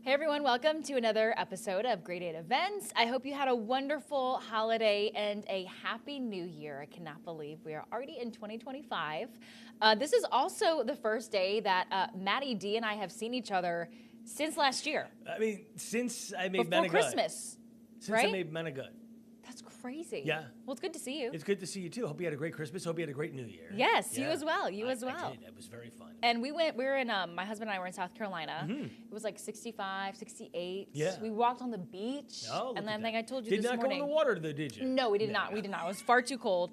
Hey everyone, welcome to another episode of Grade 8 Events. I hope you had a wonderful holiday and a happy new year. I cannot believe we are already in 2025. This is also the first day that Maddie D and I have seen each other since last year. I mean, since I made Before Menegut. Christmas, Since right? I made Menegut. That's crazy. Yeah. Well, it's good to see you. It's good to see you too. Hope you had a great Christmas. Hope you had a great New Year. Yes, Yeah. you as well. You as well. I did. It was very fun. And we were in, my husband and I were in South Carolina. It was like 65, 68. Yeah. We walked on the beach. Oh, look and then at I think that. I told you Did this not morning. go in the water, though, did you? No, we did not. We did not. It was far too cold.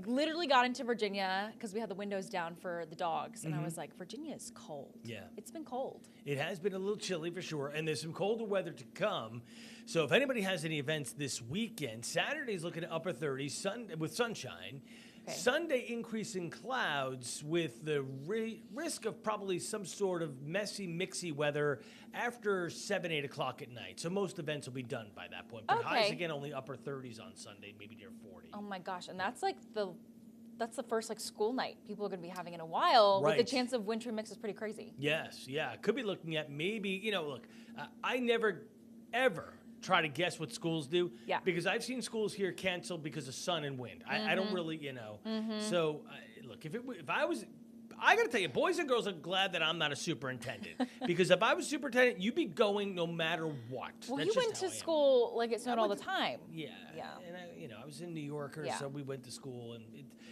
Literally got into Virginia because we had the windows down for the dogs. And I was like, Virginia is cold. Yeah. It's been cold. It has been a little chilly for sure, and there's some colder weather to come. So if anybody has any events this weekend, Saturday's looking at upper 30s with sunshine. Okay. Sunday increase in clouds with the risk of probably some sort of messy, mixy weather after 7, 8 o'clock at night. So most events will be done by that point. But highs again only upper 30s on Sunday, maybe near 40. Oh my gosh. And that's like that's the first like school night people are going to be having in a while. Right. With the chance of wintry mix is pretty crazy. Yes, yeah. Could be looking at maybe, look, I never, ever try to guess what schools do. Yeah. Because I've seen schools here canceled because of sun and wind. I don't really, So, look, if I was, I got to tell you, boys and girls are glad that I'm not a superintendent. Because if I was superintendent, you'd be going no matter what. Well, That's you just went how to I am. school like it snowed all the time. Yeah. Yeah. And I was in New Yorker, Yeah. so we went to school, and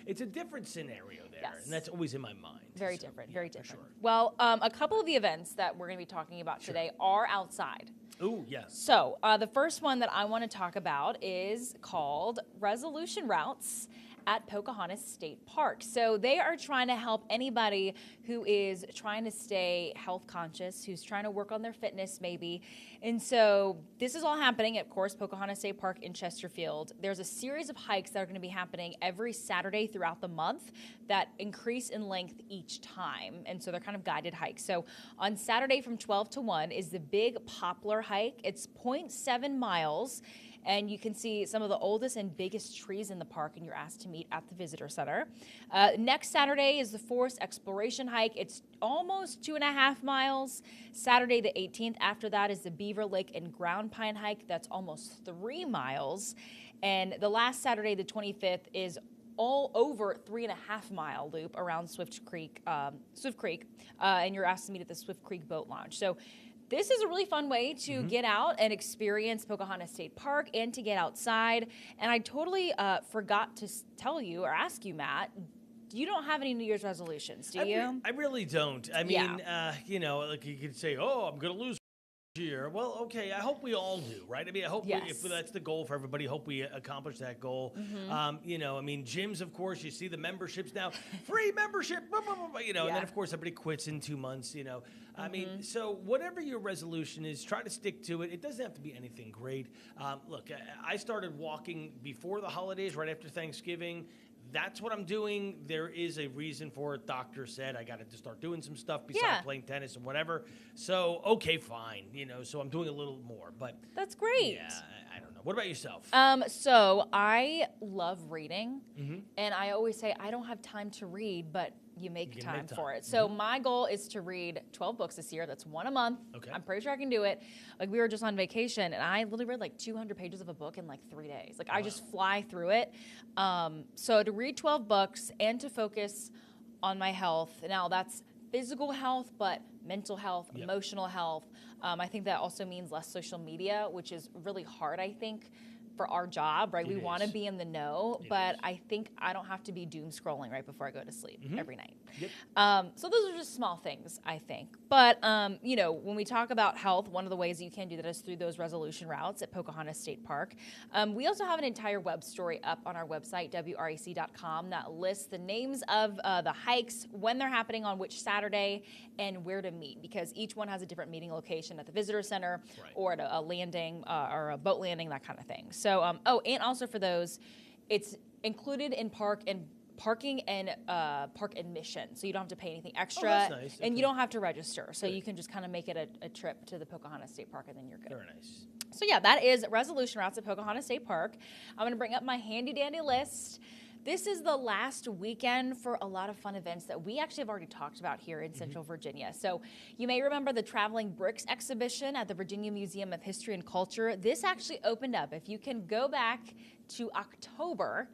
it's a different scenario there. Yes. And that's always in my mind. Very So, different, yeah, very for different. Sure. Well, a couple of the events that we're going to be talking about today are outside. Ooh, yes. So the first one that I want to talk about is called Resolution Routes at Pocahontas State Park. So they are trying to help anybody who is trying to stay health conscious, who's trying to work on their fitness maybe. And so this is all happening at, of course, Pocahontas State Park in Chesterfield. There's a series of hikes that are going to be happening every Saturday throughout the month that increase in length each time. And so they're kind of guided hikes. So on Saturday from 12 to 1 is the Big Poplar Hike. It's 0.7 miles. And you can see some of the oldest and biggest trees in the park, and you're asked to meet at the visitor center. Next Saturday is the Forest Exploration Hike. It's almost 2.5 miles. Saturday the 18th after that is the Beaver Lake and Ground Pine Hike. That's almost 3 miles. And the last Saturday, the 25th, is all over 3.5 mile loop around Swift Creek, and you're asked to meet at the Swift Creek Boat Launch. So this is a really fun way to get out and experience Pocahontas State Park and to get outside. And I totally forgot to tell you or ask you, Matt, you don't have any New Year's resolutions, do you? I really don't. I mean, like you could say, oh, I'm going to lose year. Well, okay, I hope we all do, right? I mean, I hope if that's the goal for everybody, hope we accomplish that goal. I mean, gyms, of course, you see the memberships now, free membership, blah, blah, blah, blah, and then, of course, everybody quits in 2 months, I mean, so whatever your resolution is, try to stick to it. It doesn't have to be anything great. Look, I started walking before the holidays, right after Thanksgiving. That's what I'm doing. There is a reason for it. Doctor said I got to start doing some stuff besides playing tennis and whatever. So, okay, fine. So I'm doing a little more. But that's great. Yeah, I don't know. What about yourself? So I love reading. And I always say I don't have time to read, but you make time for it. So my goal is to read 12 books this year. That's 1 a month. Okay. I'm pretty sure I can do it. Like we were just on vacation and I literally read like 200 pages of a book in like 3 days. Like I just fly through it. So to read 12 books and to focus on my health. Now that's physical health, but mental health, emotional health. I think that also means less social media, which is really hard, I think, for our job, right? We want to be in the know, but I think I don't have to be doom scrolling right before I go to sleep every night. So those are just small things, I think. But, when we talk about health, one of the ways you can do that is through those resolution routes at Pocahontas State Park. We also have an entire web story up on our website, wrec.com, that lists the names of the hikes, when they're happening on which Saturday, and where to meet, because each one has a different meeting location at the visitor center or at a landing or a boat landing, that kind of thing. So, and also for those, it's included in parking and park admission, so you don't have to pay anything extra, that's nice. and you don't have to register, so you can just kind of make it a trip to the Pocahontas State Park, and then you're good. Very nice. So yeah, that is resolution routes at Pocahontas State Park. I'm going to bring up my handy dandy list. this is the last weekend for a lot of fun events that we actually have already talked about here in Central Virginia. So you may remember the Traveling Bricks exhibition at the Virginia Museum of History and Culture. This actually opened up. If you can go back to October,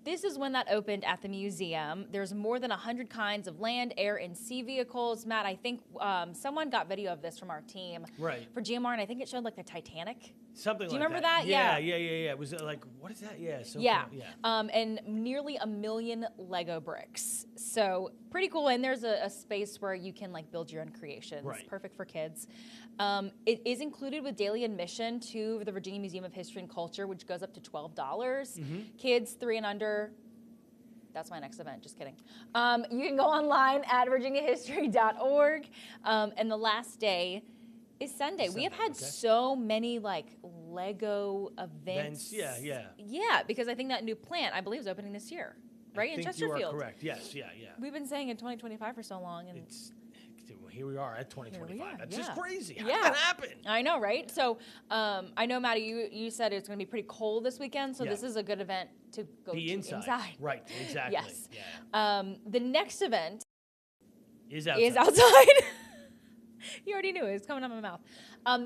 this is when that opened at the museum. There's more than 100 kinds of land, air, and sea vehicles. Matt, I think someone got video of this from our team for GMR, and I think it showed like the Titanic. Something like that. Do you remember that? Yeah. It was like, what is that? Yeah. So yeah. Cool. Yeah. And nearly 1 million Lego bricks. So pretty cool. And there's a space where you can like build your own creations. Right. Perfect for kids. It is included with daily admission to the Virginia Museum of History and Culture, which goes up to $12. Kids 3 and under. That's my next event, just kidding. You can go online at virginiahistory.org. And the last day is Sunday. We have had so many like Lego events. Yeah, because I think that new plant, I believe, is opening this year, right? In Chesterfield. You are correct. Yes, yeah. We've been saying in 2025 for so long, and here we are at 2025. That's just crazy. How did that happen? I know, right? So I know, Maddie, you said it's going to be pretty cold this weekend, so this is a good event to go inside. Right, exactly. Yes. Yeah. The next event is outside. You already knew it. It's coming out of my mouth.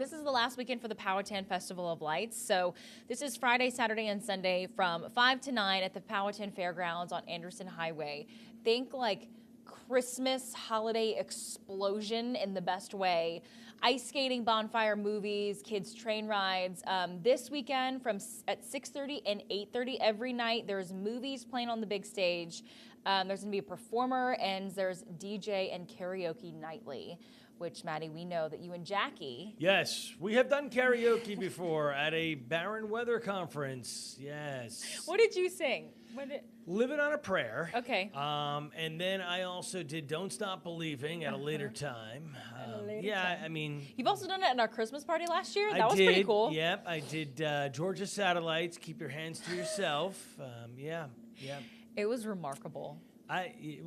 This is the last weekend for the Powhatan Festival of Lights. So this is Friday, Saturday, and Sunday from 5 to 9 at the Powhatan Fairgrounds on Anderson Highway. Think like Christmas holiday explosion in the best way. Ice skating, bonfire, movies, kids train rides. This weekend at 6:30 and 8:30 every night, there's movies playing on the big stage. There's going to be a performer, and there's DJ and karaoke nightly. Which, Maddie, we know that you and Jackie. Yes, we have done karaoke before at a barren weather conference. Yes. What did you sing? Living on a Prayer. Okay. And then I also did Don't Stop Believing at a later time. I mean. You've also done it at our Christmas party last year? That was pretty cool. Yep, I did Georgia Satellites, Keep Your Hands to Yourself. Yeah. It was remarkable. It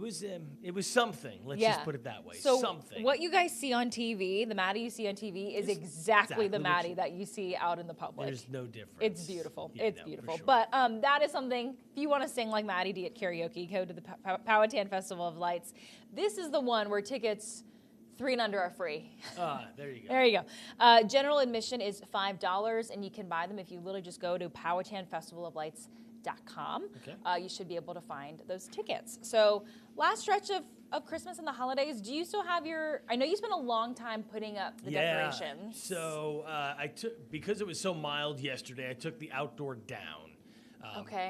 was something. Let's just put it that way. So something. What you guys see on TV, the Maddie you see on TV, is exactly the Maddie that you see out in the public. There's no difference. It's beautiful. Yeah, it's beautiful. Sure. But that is something. If you want to sing like Maddie D at karaoke, go to the Powhatan Festival of Lights. This is the one where tickets 3 and under are free. There you go. There you go. General admission is $5, and you can buy them if you literally just go to PowhatanFestivalOfLights.com. Okay. You should be able to find those tickets. So last stretch of Christmas and the holidays, do you still have I know you spent a long time putting up the decorations. So because it was so mild yesterday, I took the outdoor down.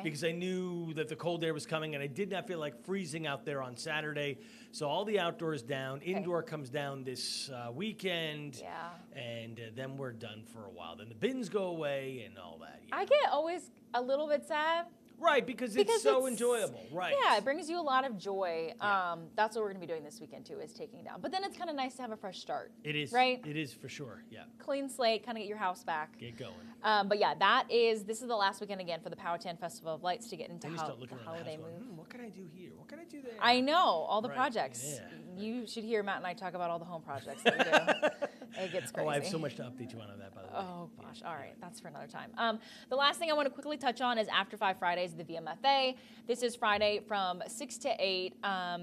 Because I knew that the cold air was coming, and I did not feel like freezing out there on Saturday. So all the outdoors down. Indoor comes down this weekend. Yeah. And then we're done for a while. Then the bins go away and all that. I get always a little bit sad. Right, because it's so enjoyable. Right. Yeah, it brings you a lot of joy. Yeah. That's what we're going to be doing this weekend, too, is taking down. But then it's kind of nice to have a fresh start. It is. Right? It is, for sure. Yeah. Clean slate, kind of get your house back. Get going. But yeah, this is the last weekend again for the Powhatan Festival of Lights to get into the holiday mood. What can I do here? What can I do there? I know, all the projects. Yeah. You should hear Matt and I talk about all the home projects that we do. It gets crazy. Oh, I have so much to update you on that, by the way. Oh, gosh. All right. That's for another time. The last thing I want to quickly touch on is After 5 Fridays, the VMFA. This is Friday from 6 to 8.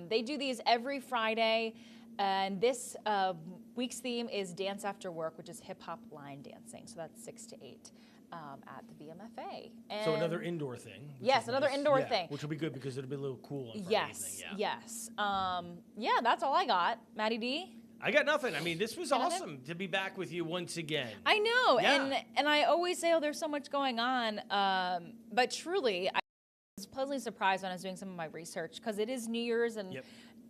They do these every Friday. And this week's theme is Dance After Work, which is hip-hop line dancing. So that's 6 to 8 at the VMFA. And so another indoor thing. Yes, another indoor thing. Which will be good because it'll be a little cool on Friday evening. Yes. Yeah, that's all I got. Maddie D? I got nothing. I mean, this was awesome to be back with you once again. I know. Yeah. And I always say, there's so much going on. But truly, I was pleasantly surprised when I was doing some of my research because it is New Year's and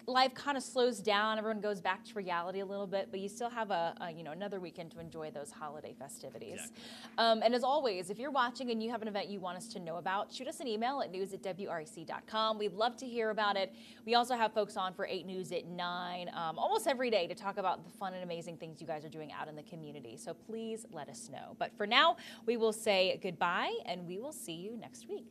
life kind of slows down. Everyone goes back to reality a little bit, but you still have another weekend to enjoy those holiday festivities. Exactly. And as always, if you're watching and you have an event you want us to know about, shoot us an email at news@wrec.com. We'd love to hear about it. We also have folks on for 8 News at 9 almost every day to talk about the fun and amazing things you guys are doing out in the community. So please let us know. But for now, we will say goodbye, and we will see you next week.